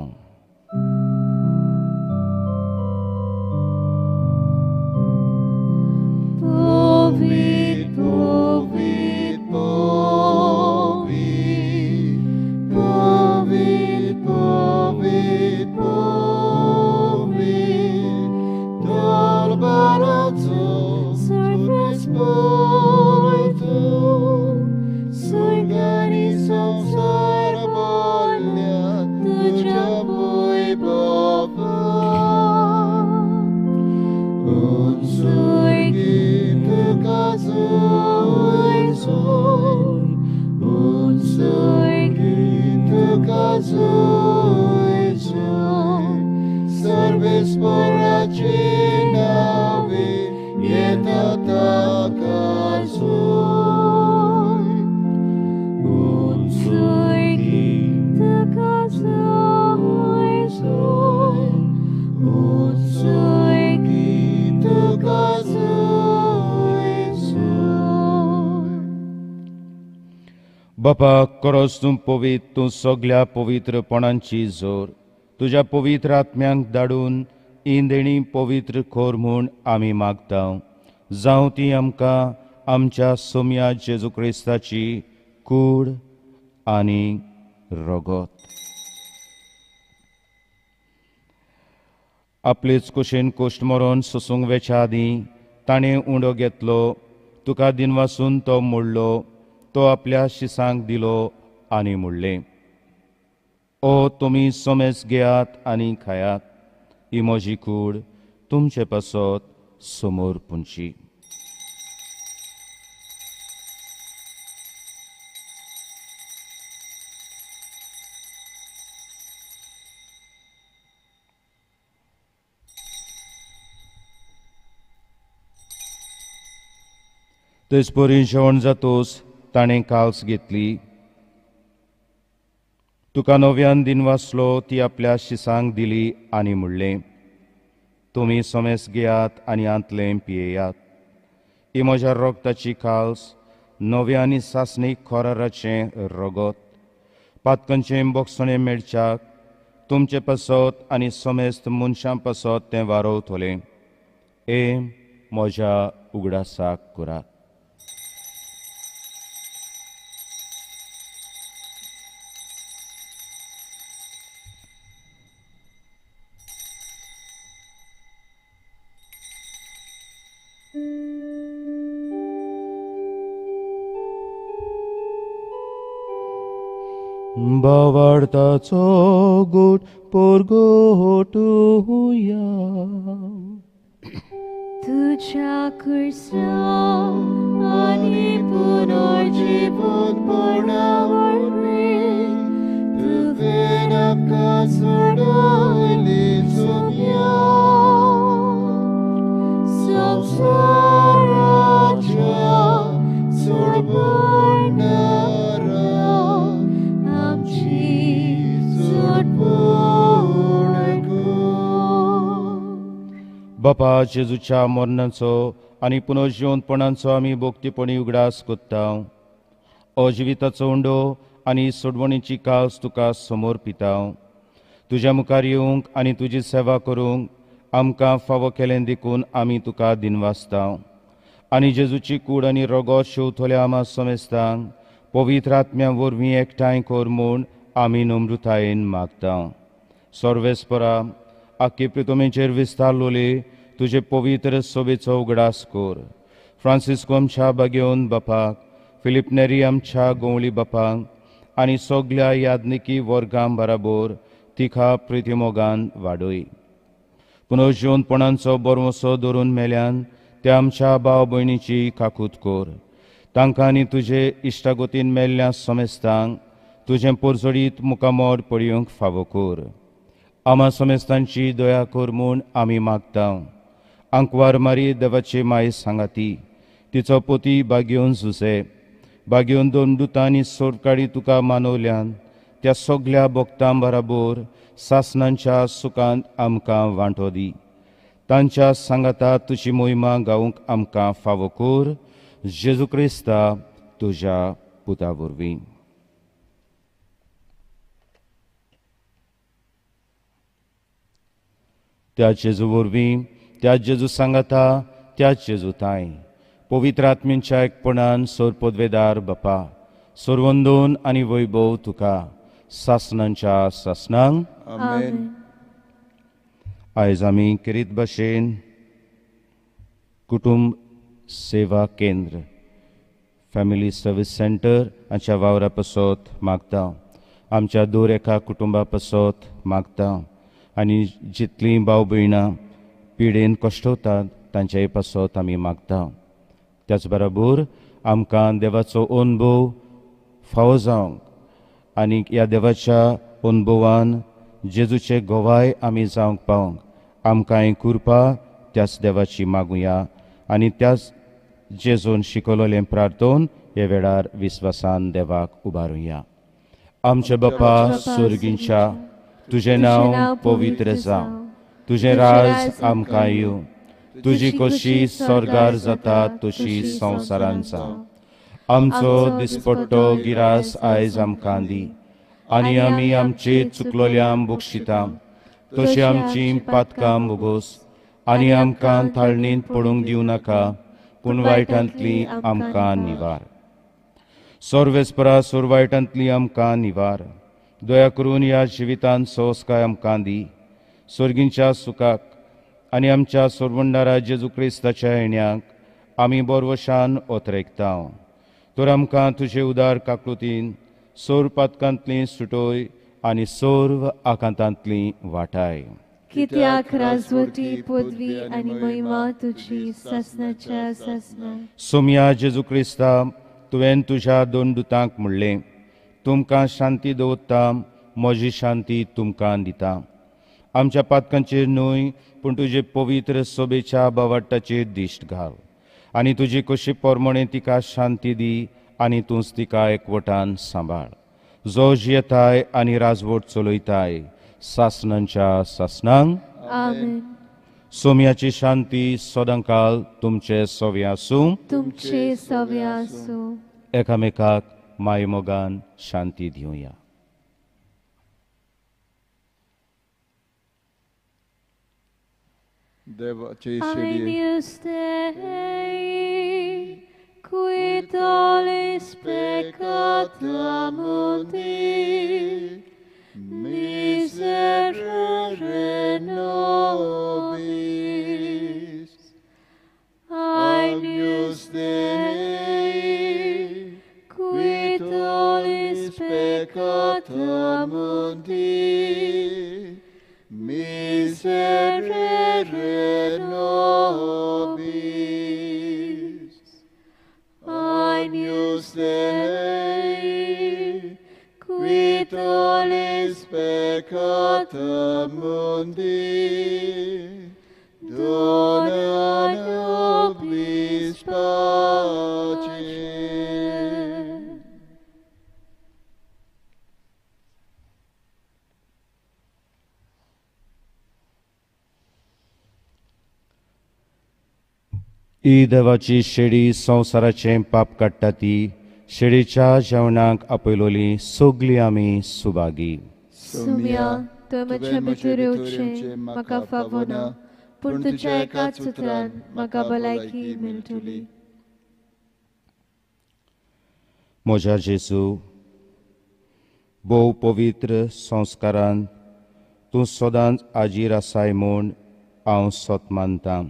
बापा, खरोच तूं पवित्र, तूं सगळ्या पवित्रपणांची जोर तुज्या पवित्र आत्म्यांक धाडून ही देणी पवित्र खोर म्हूण आमी मागता. जावं ती आमकां आमच्या सोम्या जेजू क्रिस्ताची कूड आनी रगत. आपलेच कुशेन कोश्ट मरोन सोसूंक वेच्या आदीं ताणें उंडो घेतलो, तुका दिनवासून तो मोडलो, तो आपल्या शिसांक दिलो आनी म्हणलें, ओ तुमी सोमेस घेयात आनी खायात, ही म्हजी कूड तुमचे पासत समोर पुंची. तेच परी जेवण जातोच ताणें काल्स घेतली, तुका नव्यान दिनवासलो ती आपल्या शिसांक दिली आनी म्हणलें, तुमी सोमेस घेयात आनी आंतलें पियेयात, ही म्हज्या रोगताची काल्स, नव्या आनी सासणीक खोराराचें रगत, पातकांचें बोगसणें मेळच्याक तुमचे पासत आनी सोमेस्त मनशां पासत तें वारोवतलें. हे म्हज्या उगडासाक करात. बावार्ताचो गोट पोरगोटुया. तुझ्या कुर्सा आणि पुनर्जीवन पणावरवी तुवें आमकां सोडयली सोम्या संवसाराच्या सोडपणारा आमची सोडपूर्ण कर. बापा जेजूच्या मरणाचो आनी पुनर्जीवनपणांचो आमी भोगतीपणी उगडास कोत्ता. अजिविताचो उंडो आनी सोडवणेची कास तुका समर्पिता. तुज्या मुखार येवंक आनी तुजी सेवा करूंक आमकां फावो केलें देखून आमी तुका दिनवासता. आनी जेजूची कूड आनी रगत शेवतल्या आमा समेस्तांक पवित्र आत्म्या वरवीं एकठांय कर म्हूण आमी नम्रतायेन मागता. सर्वेस्परा आख्खे प्रितोमेचेर विस्तारलोले तुजे पवित्र सोबेचो उगडास कर. फ्रांसिस्को आमच्या बागेवन बापाक, फिलिप नेरी आमच्या गोवळी बापाक आनी सगल्या यादनिकी वर्गां बराबर तिका प्रितीमोगान वाडय. पुनर्जीवनपणांचो बरवसो धरून मेल्यान त्या आमच्या भाव भयणीची काकूत कर. तांकां आनी तुजे इश्टागोतीन मेल्ल्या समेस्तांक तुजें परजडीत मुखामोड पळयोवंक फावो कर. आमा समेस्तांची दया कर म्हूण आमी मागता. आंकवार मारी देवाचे माय सांगाती, तिचो पोती बागेवन झुजे, बागेवन दोन दुतांनी सोडकाडी तुका मानवल्यान त्या सगल्या भक्तां बराबर सासणांच्या सुखांत आमकां वांटो दी. तांच्या सांगाता तुजी मोहिमा गावंक आमकां फावो कर. जेजू क्रिस्ता तुज्या पुता वरवीं. त्या जेजू वरवीं, त्या जेजू सांगाता, त्या जेजू ताय पवित्र आत्म्यांच्या एकपणान सोरपोदवेदार बापा, सोरवंदोन आनी वैभव तुका सासणांच्या सासणांक. आमेन. आयज आमी करीत भाशेन कुटुंब सेवा केंद्र फॅमिली सर्वीस सेंटर हांच्या वावरा पासत मागता. आमच्या दर एका कुटुंबा पासत मागता आनी जितलीं भाव भयणां पिडेन कश्टवतात तांच्याय पासत आमी मागता. त्याच बरोबर आमकां देवाचो अनुभव फावो जावंक आनी ह्या देवाच्या अनुभवान जेजूचे गोवाय आमी जावंक पावंक आमकां कृपा त्याच देवाची मागुया आनी त्याच जेजून शिकयलोलें प्रार्थोन हे वेळार विस्वासान देवाक उबारुया. आमचे बापा सुर्गींच्या, तुजें नांव पवित्र जावं, तुजें राज आमकां येवं, तुजी कशी स्वर्गार जाता तशी संवसारांत जावं. आमचो दिसपट्टो गिरास आयज आमकां दी आनी आमी आमचे चुकलोल्यांक बक्षिता तशी आमची पातकां मुगोस आनी आमकां थाळणींत पडूंक दिवं नाका, पूण वायटांतली आमकां निवार. सर्वेस्परा वायटांतली आमकां निवार. दया करून ह्या जिवितांत संस्कार आमकां दी. स्वर्गींच्या सुखाक आनी आमच्या सोरवंडारा जेजू क्रिस्ताच्या येण्याक आमी बरवशान ओतरेकता. तर आमकां तुजे उदार काकुतीन सोर पातकांतली सुटोय आनी सोर्व आकांतांतली वाटाय. कित्याक राजवटी पदवी आनी महिमा तुजी ससनाच्या ससना. सोम्या जेजू क्रिस्ता, तुवें तुज्या दोन दुतांक म्हणलें, तुमकां शांती दवरता, म्हजी शांती तुमकां दिता. आमच्या पातकांचेर न्हय पूण तुजे पवित्र सोबेच्या बावाटाचेर दिश्ट घाल आनी तुजी कशी पोरमणे तिका शांती दी आनी तूंच तिका एकवटान सांबाळ. जो जियेताय आनी राजवट चलयताय सासणांच्या सासणांक. आमेन. सोम्याची शांती सदांकाल तुमचे सोवे आसूं. तुमचे सवे आसूं. एकामेकाक मायमोगान शांती दिवया. देवाची शिडी Agnus Dei, qui tollis peccata mundi, miserere nobis. Agnus Dei, qui tollis peccata mundi, miserere nobis, Agnus Dei, qui tollis peccata mundi, dona nobis pacem. ही देवाची शेळी संवसाराचें पाप काडटा ती शेळीच्या जेवणाक आपयलोली सगळीं आमी सुभागी. सुम्या तो म्हज्या भितर येवचें म्हाका फावो ना, पूण तुज्या एकाच उतरान म्हाका भलायकी मेळटली. म्हज्या जेजू, भोव पवित्र संस्कारांत तूं सदांच आजीर आसाय म्हूण हांव सत मानतां.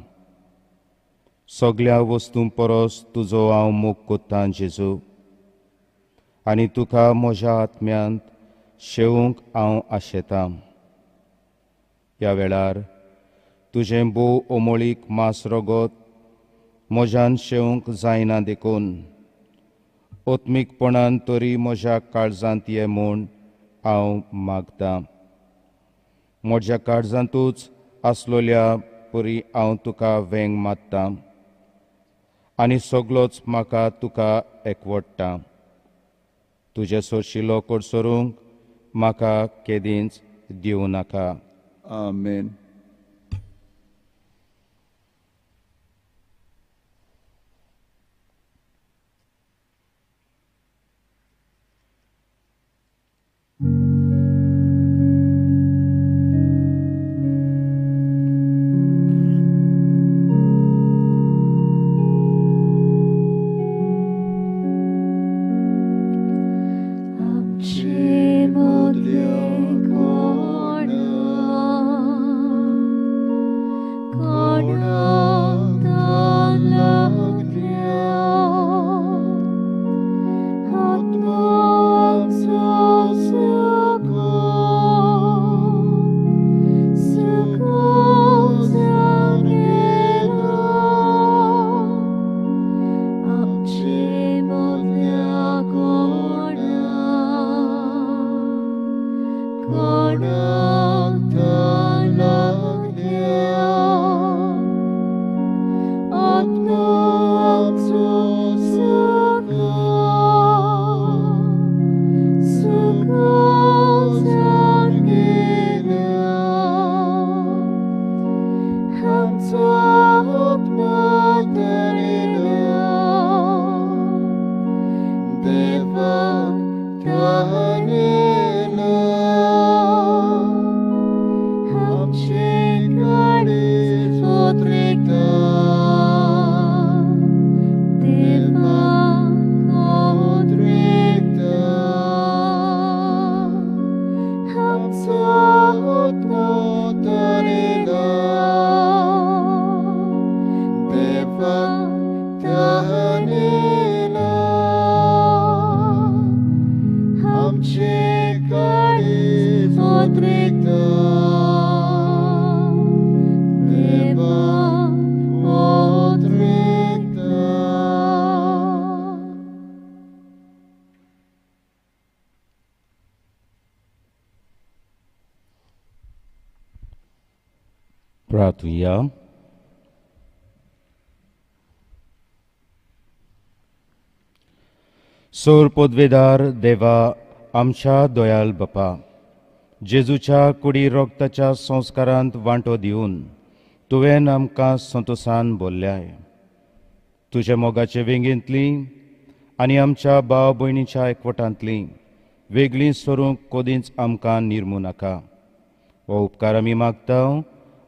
सगळ्या वस्तूं परस तुजो हांव मोग कोत्तां जेजू, आनी तुका म्हज्या आत्म्यांत शेवूंक हांव आशेतां. ह्या वेळार तुजें भोव ओमळीक मास रगत म्हज्यान शेवूंक जायना देखून ओत्मीकपणान तरी म्हज्या काळजांत ये म्हूण हांव मागतां. म्हज्या काळजांतूच आसलोल्या परी हांव तुका वेंग मात्तां, आनी सगळोच म्हाका तुका एकवटटा. तुजे सोशिलो कोडसरूंक म्हाका केदींच दिवं नाका. Amen. आमचे मदले कोण कोणाक दान लागल्या, आत्मांचो सगळो जावन गेलो. आमचे मदल्या कोणाक दान लागल्या, आत्मांचो सगळो जावन गेलो. आमचो आत्मा तरिलो, देवाक ताणिलो. आमचे काळीज उद्रिक्ता, देवाक उद्रिक्ता. आमचो आत्मा तरिलो, देवाक ताणिलो. आमचे काळीज उद्रिक्ता, देवाक उद्रिक्ता. प्रार्थुया. सोर पदवेदार देवा आमच्या दोयाल बापा, जेजूच्या कुडी रोगताच्या संस्कारांत वांटो दिवन तुवें आमकां संतोशान भरल्याय. तुज्या मोगाचे वेंगेंतली आनी आमच्या भाव भयणीच्या एकवटांतली वेगळीं सरूंक कोदींच आमकां निर्मू नाका. हो उपकार आमी मागता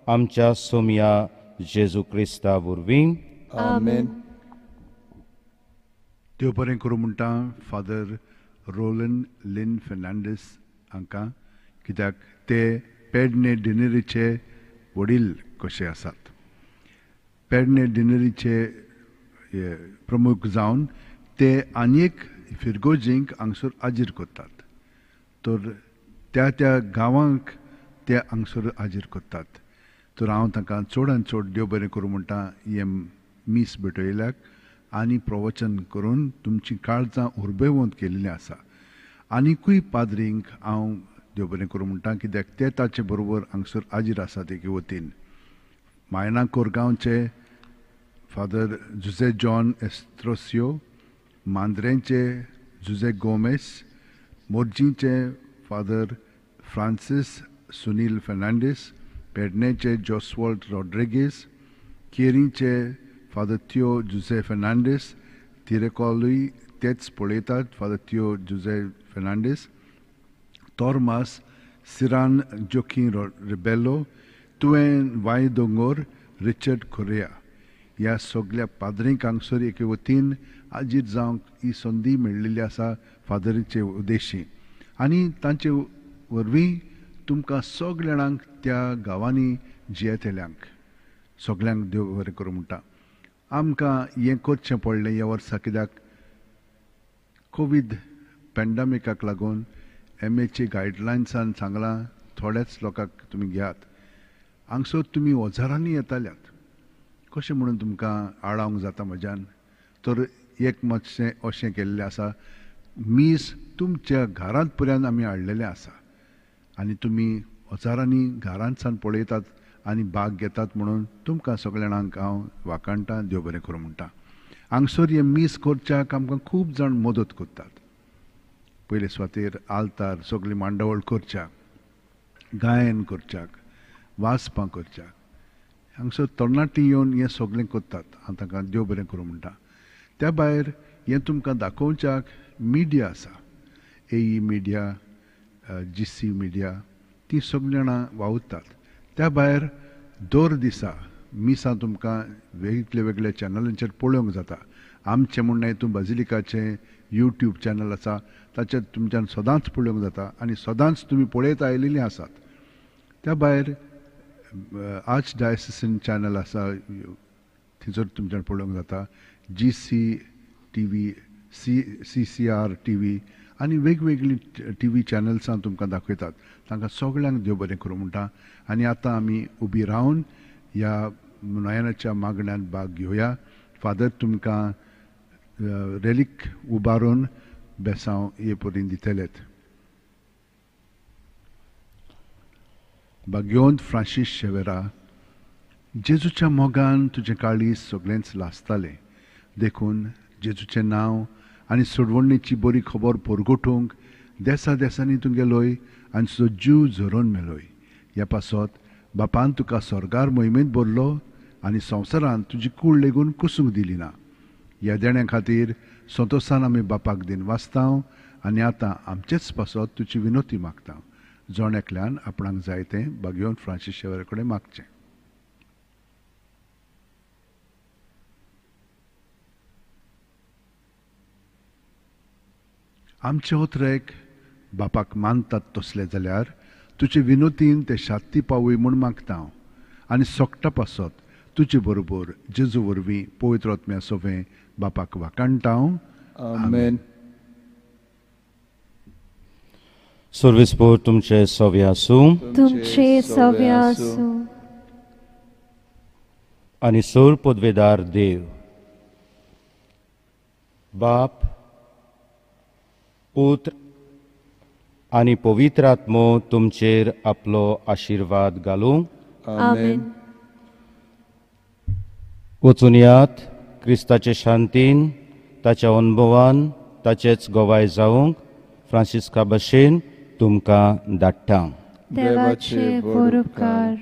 आमच्या सोम्या जेजू क्रिस्ता वरवीं. Amen. देव बरें करूं म्हणटा फादर रोलन लिन फेर्नांडीस हांकां, कित्याक ते पेडणे डिनरीचे वडील कशे आसात. पेडणे डिनरीचे प्रमुख जावन ते आनीक फिरगोजींक हांगसर आजीर करतात. तर त्या गांवांक ते हांगसर हाजीर करतात. तर हांव तांकां चडान चड देव बरें करूं म्हणटा हे मीस भेटयल्याक आनी प्रवचन करून तुमची काळजां उर्बेवंत केल्लीं आसा. आनीकूय पाद्रींक हांव देव बरें करूं म्हणटा कित्याक ते ताचे बरोबर हांगसर हाजीर आसात एके वतीन. मायना कोरगांवचे फादर जुझे जॉन एस्ट्रोसियो, मांद्रेंचे जुझे गोमेस, मोर्जींचे फादर फ्रांसीस सुनील फेर्नांडीस, पेडणेचे जोस्वॉल्ड रॉड्रिगीस, केरींचे फादर थियो जुझे फेर्नांडीस, तिरेकॉलूय तेच पळयतात फादर थियो जुझे फेर्नांडीस, तोर्मास सिरान जोकी रिबेलो, तुवें वाय दोंगोर, रिचर्ड कोरिया ह्या सगळ्या पाद्रींक हांगसर एके वतीन हाजीर जावंक ही संदी मेळिल्ली आसा फादरीचे उद्देशी. आनी तांचे वरवीं तुमकां सगळ्या जाणांक त्या गांवांनी जियेतेल्यांक सगळ्यांक देव बरें करूं म्हणटा. आमकां हें करचें पडलें ह्या वर्सा कित्याक कोवीड पॅन्डेमिकाक लागून MAची गायडलायन्सान सांगलां थोड्याच लोकांक तुमी घेयात. हांगसर तुमी हजारांनी येताल्यात कशें म्हणून तुमकां आडावंक जाता म्हज्यान. तर एक मातशें अशें केल्लें आसा, मीस तुमच्या घरांत पर्यंत आमी हाडलेलें आसा आनी तुमी हजारांनी घरांतसान पळयतात आनी भाग घेतात म्हणून तुमकां सगळ्या जाणांक हांव वाखाणटां देव बरें करूं म्हणटा. हांगसर हें मीस करच्याक आमकां खूब जाण मदत करतात. पयले सुवातेर आल्तार सगळीं मांडावळ करच्याक, गायन करच्याक, वाचपां करच्याक. हांगसर तरणाटीं येवन हें सगळें करतात. हांव तांकां देव बरें करूं म्हणटा. त्या भायर हें तुमकां दाखोवच्याक मिडिया आसा, AE मिडिया, GC मिडिया, तीं सगळीं जाणां वावुरतात. त्या भायर दर दिसा मिसां तुमकां वेगळे वेगळे चॅनलांचेर पळोवंक जाता. आमचें म्हणणें हितून बाजिलिकाचें YouTube चॅनल आसा, ताचेर तुमच्यान सदांच पळोवंक जाता आनी सदांच तुमी पळयत आयिल्लीं आसात. त्या भायर आर्च डायसिसन चॅनल आसा, थंयसर तुमच्यान पळोवंक जाता. GC TV, CCR TV आनी वेगवेगळीं TV चॅनल्सां तुमकां दाखयतात. तांकां सगळ्यांक देव बरें करूं म्हणटा. आनी आतां आमी उबी रावन ह्या नयनाच्या मागण्यांत भाग घेवया. फादर तुमकां रेलीक उबारून बेसांव हे परीन दितलेत. भाग्यवंत फ्रांसीस शेवेरा, जेजूच्या मोगान तुजें काळीज सगळेंच लासतालें. देखून जेजूचें नांव आनी सोडवणेची बरी खबर परगटूंक देसा देसांनी तूं गेलोय आनी तुजो जीव झरोवन मेलोय. ह्या पासत बापान तुका स्वर्गार मोहिमेंत भरलो आनी संवसारांत तुजी कूड लेगून कुसूंक दिली ना. ह्या देण्या खातीर संतोशान आमी बापाक दिन वाचतांव आनी आतां आमचेच पासत तुजी विनोती मागता. जोण एकल्यान आपणाक जाय तें भाग्यवंत फ्रांसीस शेवेरा कडेन मागचें. आमचे उतरेक बापाक मानतात तसले जाल्यार तुजे विनोतीन ते शांती पावय म्हूण मागता हांव. आनी सोगटा पासत तुजे बरोबर जेजू वरवीं पवित्र आत्म्या सोबें बापाक वाखाणटा हांव. आमेन. सर्वेस्पोर तुमचे सोवे आसूं तुमचे सव्य आसूं. आनी सोर पदवेदार देव, बाप, पुत्र आनी पवित्र आत्मो तुमचेर आपलो आशिर्वाद घालूं. आमेन. वचून यात क्रिस्ताचे शांतीन, ताच्या अनुभवान ताचेच गोवाय जावंक फ्रांसिस्का भशेन तुमकां धाडटा. देवाचे बरोबकार.